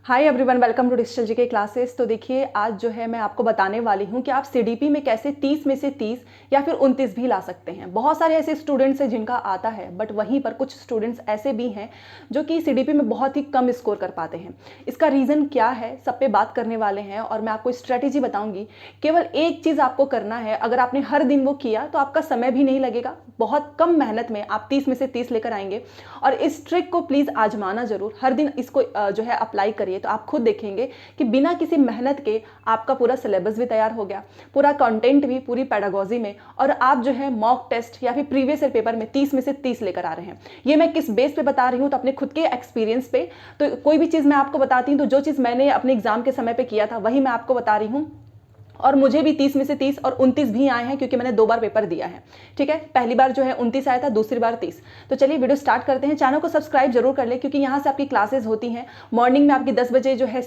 Hi everyone, welcome to digital GK classes. तो देखिए, आज जो है मैं आपको बताने वाली हूँ कि आप सीडीपी में कैसे 30 में से 30 या फिर 29 भी ला सकते हैं। बहुत सारे ऐसे स्टूडेंट्स हैं जिनका आता है, बट वहीं पर कुछ स्टूडेंट्स ऐसे भी हैं जो कि सीडीपी में बहुत ही कम स्कोर कर पाते हैं। इसका रीज़न क्या है, सब पे बात करने वाले हैं और मैं आपको स्ट्रेटेजी बताऊँगी। केवल एक चीज़ आपको करना है, अगर आपने हर दिन वो किया तो आपका समय भी नहीं लगेगा, बहुत कम मेहनत में आप 30 में से 30 लेकर आएंगे। और इस ट्रिक को प्लीज़ आजमाना ज़रूर, हर दिन इसको जो है अप्लाई करिए, तो आप खुद देखेंगे कि बिना किसी मेहनत के आपका पूरा सिलेबस भी तैयार हो गया, पूरा कंटेंट भी, पूरी पेडागोजी में, और आप जो है मॉक टेस्ट या फिर प्रीवियस ईयर पेपर में 30 में से 30 लेकर आ रहे हैं। ये मैं किस बेस पे बता रही हूँ, तो अपने खुद के एक्सपीरियंस पे। तो कोई भी चीज़ मैं आपको बताती हूँ तो जो चीज़ मैंने अपने एग्जाम के समय पे किया था वही मैं आपको बता रही हूँ। और मुझे भी 30 में से 30 और 29 भी आए हैं, क्योंकि मैंने 2 बार पेपर दिया है। ठीक है, पहली बार जो है 29 आया था, दूसरी बार 30। तो चलिए वीडियो स्टार्ट करते हैं। चैनल को सब्सक्राइब जरूर कर ले, क्योंकि यहाँ से आपकी क्लासेस होती हैं। मॉर्निंग में आपकी 10 बजे जो है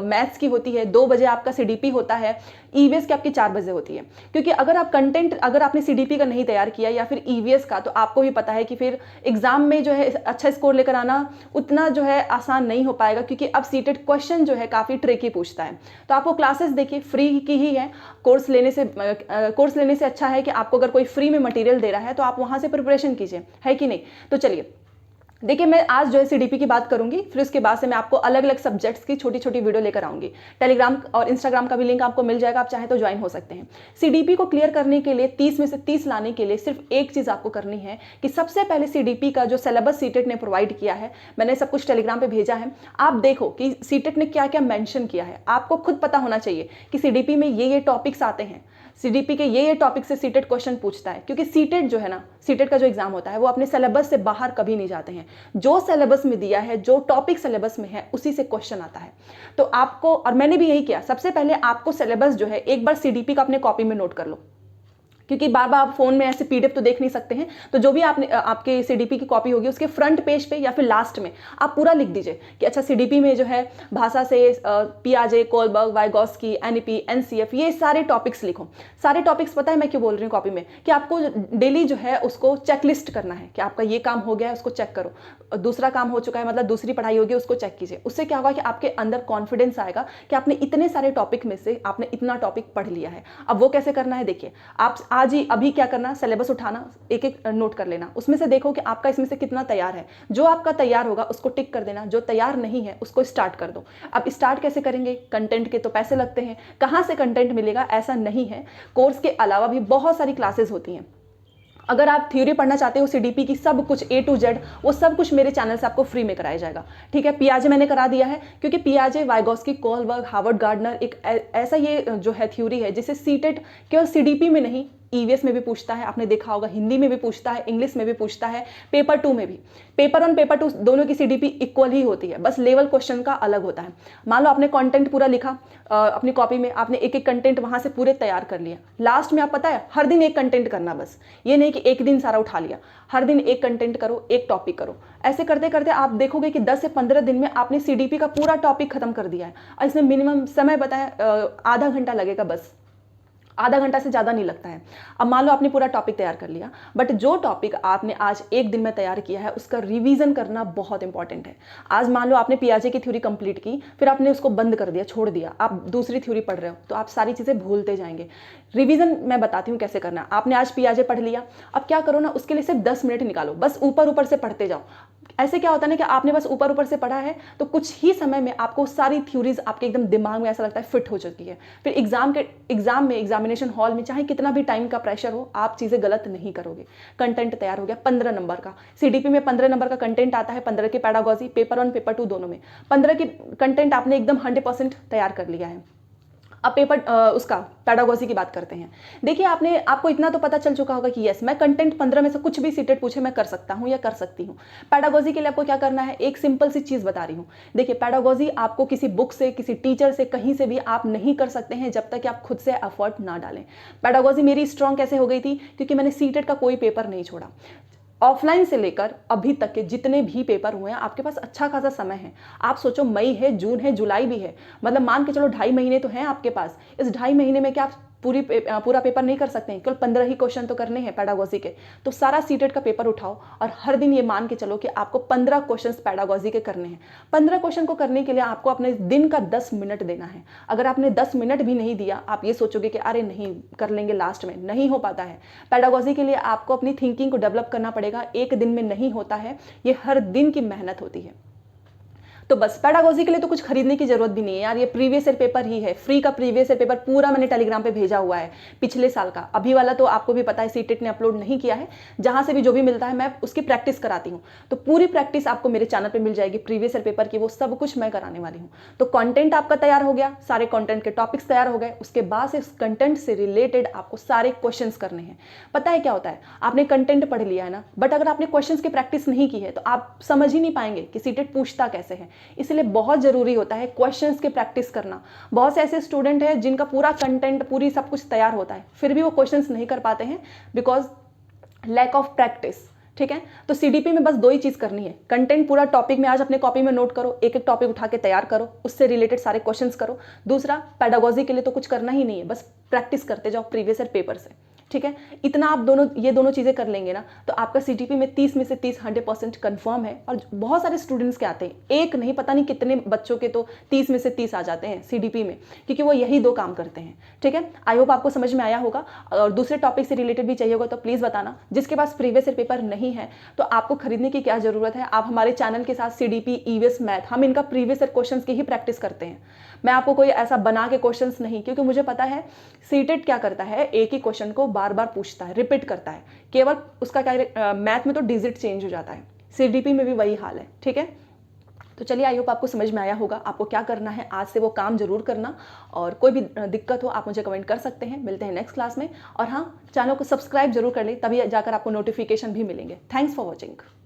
मैथ्स की होती है, 2 बजे आपका सीडीपी होता है, ईवीएस की आपकी 4 बजे होती है। क्योंकि अगर आप कंटेंट, अगर आपने सीडीपी का नहीं तैयार किया या फिर ईवीएस का, तो आपको भी पता है कि फिर एग्जाम में जो है अच्छा स्कोर लेकर आना उतना जो है आसान नहीं हो पाएगा, क्योंकि अब सीटेड क्वेश्चन जो है काफ़ी ट्रिकी पूछता है। तो आपको क्लासेस देखिए, फ्री की ही है। कोर्स लेने से अच्छा है कि आपको अगर कोई फ्री में मटेरियल दे रहा है तो आप वहां से प्रिपरेशन कीजिए, है कि नहीं। तो चलिए देखिए, मैं आज जो है सीडीपी की बात करूंगी, फिर उसके बाद से मैं आपको अलग अलग सब्जेक्ट्स की छोटी छोटी वीडियो लेकर आऊंगी। टेलीग्राम और इंस्टाग्राम का भी लिंक आपको मिल जाएगा, आप चाहे तो ज्वाइन हो सकते हैं। सीडीपी को क्लियर करने के लिए, 30 में से 30 लाने के लिए सिर्फ एक चीज आपको करनी है कि सबसे पहले सीडीपी का जो सिलेबस सीटेट ने प्रोवाइड किया है, मैंने सब कुछ टेलीग्राम पे भेजा है, आप देखो कि सीटेट ने क्या क्या मेंशन किया है। आपको खुद पता होना चाहिए कि सीडीपी में ये टॉपिक्स आते हैं, सीडीपी के ये टॉपिक से सीटेट क्वेश्चन पूछता है। क्योंकि सीटेट जो है ना, सीटेट का जो एग्जाम होता है वो अपने सिलेबस से बाहर कभी नहीं जाते हैं। जो सिलेबस में दिया है, जो टॉपिक सिलेबस में है, उसी से क्वेश्चन आता है। तो आपको, और मैंने भी यही किया, सबसे पहले आपको सिलेबस जो है एक बार सीडीपी का अपने कॉपी में नोट कर लो, क्योंकि बार बार आप फोन में ऐसे पीडीएफ तो देख नहीं सकते हैं। तो जो भी आपने आपके सीडीपी की कॉपी होगी, उसके फ्रंट पेज पे या फिर लास्ट में आप पूरा लिख दीजिए कि अच्छा, सीडीपी में जो है भाषा से पियाजे, कोलबर्ग, वाइगॉस्की, एनईपी, एनसीएफ, ये सारे टॉपिक्स लिखो। सारे टॉपिक्स, पता है मैं क्यों बोल रही हूँ कॉपी में, कि आपको डेली जो है उसको चेकलिस्ट करना है कि आपका ये काम हो गया है, उसको चेक करो, दूसरा काम हो चुका है, मतलब दूसरी पढ़ाई होगी, उसको चेक कीजिए। उससे क्या होगा कि आपके अंदर कॉन्फिडेंस आएगा कि आपने इतने सारे टॉपिक में से आपने इतना टॉपिक पढ़ लिया है। अब वो कैसे करना है, देखिए, आप आज ही अभी क्या करना, सिलेबस उठाना, एक एक नोट कर लेना, उसमें से देखो कि आपका इसमें से कितना तैयार है। जो आपका तैयार होगा उसको टिक कर देना, जो तैयार नहीं है उसको स्टार्ट कर दो। अब स्टार्ट कैसे करेंगे, कंटेंट के तो पैसे लगते हैं, कहाँ से कंटेंट मिलेगा, ऐसा नहीं है। कोर्स के अलावा भी बहुत सारी क्लासेस होती हैं। अगर आप थ्योरी पढ़ना चाहते हो सीडीपी की, सब कुछ A to Z, वो सब कुछ मेरे चैनल से आपको फ्री में कराया जाएगा। ठीक है, पियाजे मैंने करा दिया है, क्योंकि पियाजे, वाइगॉस्की, कोलबर्ग, हार्वर्ड गार्डनर एक ऐसा ये जो है थ्योरी है जिसे सीटेट केवल सीडीपी में नहीं, ईवीएस में भी पूछता है, आपने देखा होगा, हिंदी में भी पूछता है, इंग्लिश में भी पूछता है, पेपर 2 में भी। पेपर 1, पेपर 2 दोनों की सीडीपी इक्वल ही होती है, बस लेवल क्वेश्चन का अलग होता है। मान लो आपने कंटेंट पूरा लिखा अपनी कॉपी में, आपने एक एक कंटेंट वहां से पूरे तैयार कर लिया। लास्ट में आप, पता है, हर दिन एक कंटेंट करना, बस ये नहीं कि एक दिन सारा उठा लिया। हर दिन एक कंटेंट करो, एक टॉपिक करो। ऐसे करते करते आप देखोगे कि 10 से 15 दिन में आपने सीडीपी का पूरा टॉपिक खत्म कर दिया है। और इसमें मिनिमम समय बताया आधा घंटा लगेगा, बस आधा घंटा से ज़्यादा नहीं लगता है। अब मान लो आपने पूरा टॉपिक तैयार कर लिया, बट जो टॉपिक आपने आज एक दिन में तैयार किया है उसका रिवीजन करना बहुत इंपॉर्टेंट है। आज मान लो आपने पियाजे की थ्योरी कंप्लीट की, फिर आपने उसको बंद कर दिया, छोड़ दिया, आप दूसरी थ्योरी पढ़ रहे हो, तो आप सारी चीज़ें भूलते जाएंगे। रिवीजन मैं बताती हूँ कैसे करना। आपने आज पियाजे पढ़ लिया, अब क्या करो ना, उसके लिए सिर्फ 10 मिनट निकालो, बस ऊपर ऊपर से पढ़ते जाओ। ऐसे क्या होता है ना कि आपने बस ऊपर ऊपर से पढ़ा है, तो कुछ ही समय में आपको सारी थ्योरीज आपके एकदम दिमाग में ऐसा लगता है फिट हो चुकी है। फिर एग्जाम में, एग्जामिनेशन हॉल में, चाहे कितना भी टाइम का प्रेशर हो, आप चीज़ें गलत नहीं करोगे। कंटेंट तैयार हो गया 15 नंबर का, सीडीपी में 15 नंबर का कंटेंट आता है, 15 की पैडागोजी, पेपर 1, पेपर 2 दोनों में 15 की कंटेंट आपने एकदम 100% तैयार कर लिया है। अब पेपर उसका पैडागोजी की बात करते हैं। देखिए, आपको इतना तो पता चल चुका होगा कि यस, मैं कंटेंट 15 में से कुछ भी सीटेट पूछे मैं कर सकता हूं या कर सकती हूं। पैडागोजी के लिए आपको क्या करना है, एक सिंपल सी चीज बता रही हूं। देखिए, पैडागोजी आपको किसी बुक से, किसी टीचर से, कहीं से भी आप नहीं कर सकते हैं जब तक कि आप खुद से एफर्ट ना डालें। पैडागोजी मेरी स्ट्रांग कैसे हो गई थी, क्योंकि मैंने सीटेट का कोई पेपर नहीं छोड़ा। ऑफलाइन से लेकर अभी तक के जितने भी पेपर हुए हैं, आपके पास अच्छा खासा समय है। आप सोचो, मई है, जून है, जुलाई भी है, मतलब मान के चलो 2.5 महीने तो हैं आपके पास। इस 2.5 महीने में क्या आप पूरा पेपर नहीं कर सकते हैं, केवल 15 ही क्वेश्चन तो करने हैं पेडागोजी के। तो सारा सीटेट का पेपर उठाओ और हर दिन ये मान के चलो कि आपको 15 क्वेश्चन पेडागोजी के करने हैं। 15 क्वेश्चन को करने के लिए आपको अपने दिन का 10 मिनट देना है। अगर आपने 10 मिनट भी नहीं दिया, आप ये सोचोगे कि अरे नहीं कर लेंगे लास्ट में, नहीं हो पाता है। पेडागोजी के लिए आपको अपनी थिंकिंग को डेवलप करना पड़ेगा, एक दिन में नहीं होता है, ये हर दिन की मेहनत होती है। तो बस पेडागोजी के लिए तो कुछ खरीदने की जरूरत भी नहीं है यार, ये प्रीवियस ईयर पेपर ही है, फ्री का प्रीवियस ईयर पेपर पूरा मैंने टेलीग्राम पे भेजा हुआ है पिछले साल का। अभी वाला तो आपको भी पता है सीटेट ने अपलोड नहीं किया है, जहां से भी जो भी मिलता है मैं उसकी प्रैक्टिस कराती हूँ। तो पूरी प्रैक्टिस आपको मेरे चैनल पर मिल जाएगी प्रीवियस ईयर पेपर की, वो सब कुछ मैं कराने वाली हूँ। तो कॉन्टेंट आपका तैयार हो गया, सारे कॉन्टेंट के टॉपिक्स तैयार हो गए, उसके बाद से कंटेंट से रिलेटेड आपको सारे क्वेश्चन करने हैं। पता है क्या होता है, आपने कंटेंट पढ़ लिया है ना, बट अगर आपने क्वेश्चन की प्रैक्टिस नहीं की है तो आप समझ ही नहीं पाएंगे कि सीटेट पूछता कैसे है। इसलिए बहुत जरूरी होता है क्वेश्चंस की प्रैक्टिस करना। बहुत से ऐसे स्टूडेंट हैं जिनका पूरा कंटेंट, पूरी सब कुछ तैयार होता है, फिर भी वो क्वेश्चंस नहीं कर पाते हैं बिकॉज लैक ऑफ प्रैक्टिस। ठीक है, तो सीडीपी में बस दो ही चीज करनी है, कंटेंट पूरा टॉपिक में आज अपने कॉपी में नोट करो, एक एक टॉपिक उठा के तैयार करो, उससे रिलेटेड सारे क्वेश्चंस करो। दूसरा, पेडागोजी के लिए तो कुछ करना ही नहीं है, बस प्रैक्टिस करते जाओ प्रीवियस ईयर पेपर से। ठीक है, इतना आप ये दोनों चीज़ें कर लेंगे ना, तो आपका सीटीपी में 30 में से 30 100% कन्फर्म है। और बहुत सारे स्टूडेंट्स के आते हैं, एक नहीं पता नहीं कितने बच्चों के तो 30 में से 30 आ जाते हैं सीडीपी में, क्योंकि वो यही दो काम करते हैं। ठीक है, आई होप आपको समझ में आया होगा। और दूसरे टॉपिक से रिलेटेड भी चाहिए होगा तो प्लीज़ बताना। जिसके पास प्रीवियस ईयर पेपर नहीं है तो आपको खरीदने की क्या ज़रूरत है, आप हमारे चैनल के साथ सीडीपी, ईवीएस, मैथ, हम इनका प्रीवियस ईयर क्वेश्चन की ही प्रैक्टिस करते हैं। मैं आपको कोई ऐसा बना के क्वेश्चंस नहीं, क्योंकि मुझे पता है सीटेट क्या करता है, एक ही क्वेश्चन को बार बार पूछता है, रिपीट करता है, केवल उसका क्या, मैथ में तो डिजिट चेंज हो जाता है, सीडीपी में भी वही हाल है। ठीक है, तो चलिए आई होप आपको समझ में आया होगा। आपको क्या करना है, आज से वो काम जरूर करना, और कोई भी दिक्कत हो आप मुझे कमेंट कर सकते हैं। मिलते हैं नेक्स्ट क्लास में, और हाँ, चैनल को सब्सक्राइब जरूर कर ले, तभी जाकर आपको नोटिफिकेशन भी मिलेंगे। Thanks for watching.